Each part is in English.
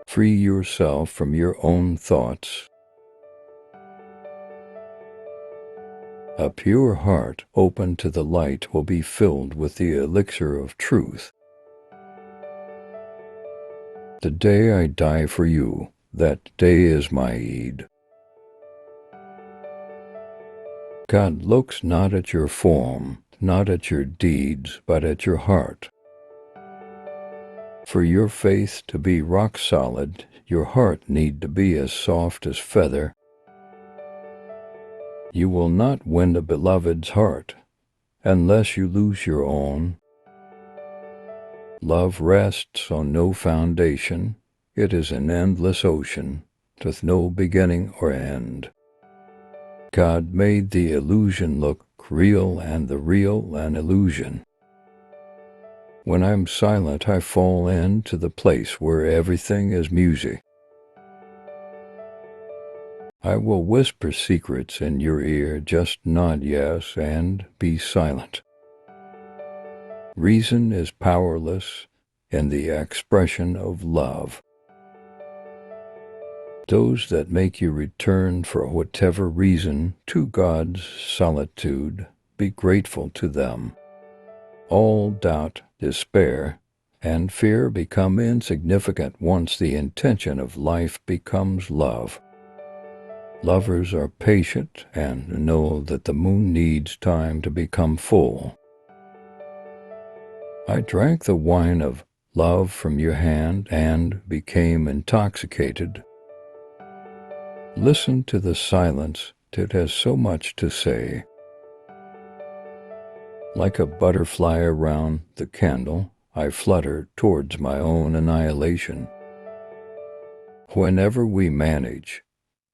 Free yourself from your own thoughts. A pure heart open to the light will be filled with the elixir of truth. The day I die for you, that day is my Eid. God looks not at your form, not at your deeds, but at your heart. For your faith to be rock solid, your heart need to be as soft as feather. You will not win the beloved's heart unless you lose your own. Love rests on no foundation. It is an endless ocean with no beginning or end. God made the illusion look real and the real an illusion. When I'm silent, I fall into the place where everything is music. I will whisper secrets in your ear, just nod yes and be silent. Reason is powerless in the expression of love. Those that make you return for whatever reason to God's solitude, be grateful to them. All doubt, despair, and fear become insignificant once the intention of life becomes love. Lovers are patient and know that the moon needs time to become full. I drank the wine of love from your hand and became intoxicated. Listen to the silence, it has so much to say. Like a butterfly around the candle, I flutter towards my own annihilation. Whenever we manage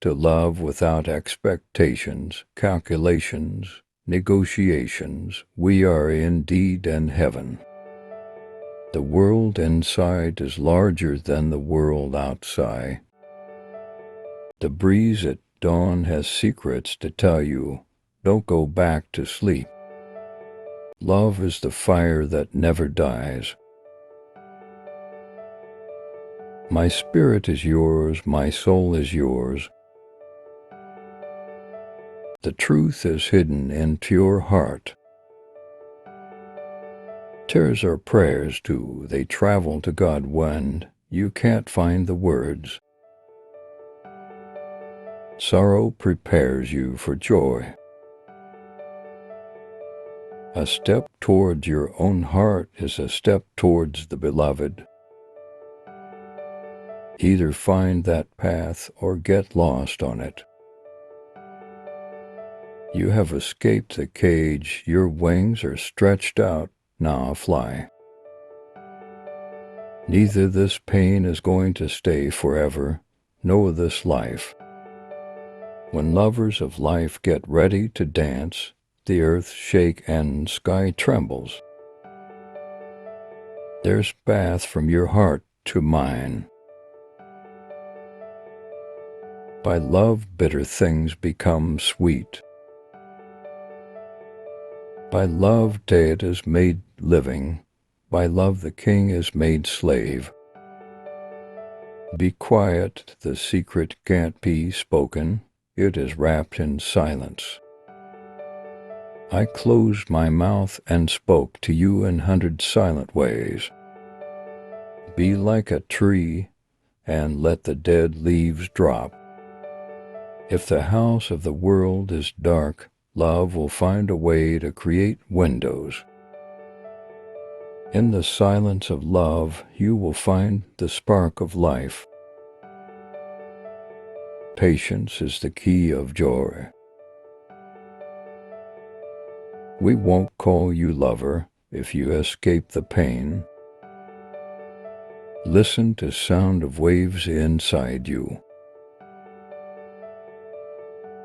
to love without expectations, calculations, negotiations, we are indeed in heaven. The world inside is larger than the world outside. The breeze at dawn has secrets to tell you. Don't go back to sleep. Love is the fire that never dies. My spirit is yours, my soul is yours. The truth is hidden in pure heart. Tears are prayers too, they travel to God when you can't find the words. Sorrow prepares you for joy. A step towards your own heart is a step towards the beloved. Either find that path or get lost on it. You have escaped the cage, your wings are stretched out, now fly. Neither this pain is going to stay forever, nor this life. When lovers of life get ready to dance, the earth shake and sky trembles. There's bath from your heart to mine. By love bitter things become sweet. By love dead is made living. By love the king is made slave. Be quiet, the secret can't be spoken. It is wrapped in silence. I closed my mouth and spoke to you in 100 silent ways. Be like a tree and let the dead leaves drop. If the house of the world is dark, love will find a way to create windows. In the silence of love, you will find the spark of life. Patience is the key of joy. We won't call you lover if you escape the pain. Listen to sound of waves inside you.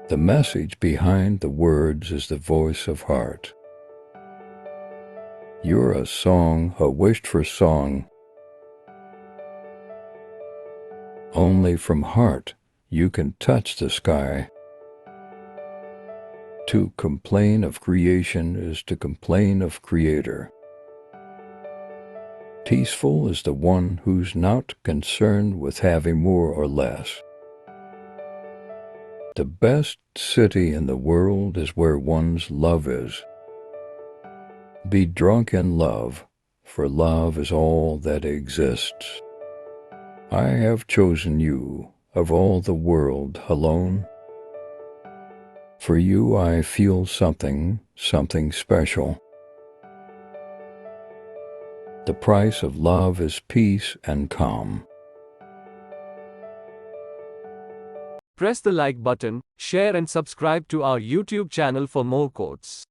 The message behind the words is the voice of heart. You're a song, a wished-for song. Only from heart you can touch the sky. To complain of creation is to complain of Creator. Peaceful is the one who's not concerned with having more or less. The best city in the world is where one's love is. Be drunk in love, for love is all that exists. I have chosen you of all the world alone. For you I feel something special. The price of love is peace and calm. Press the like button, share and subscribe to our YouTube channel for more quotes.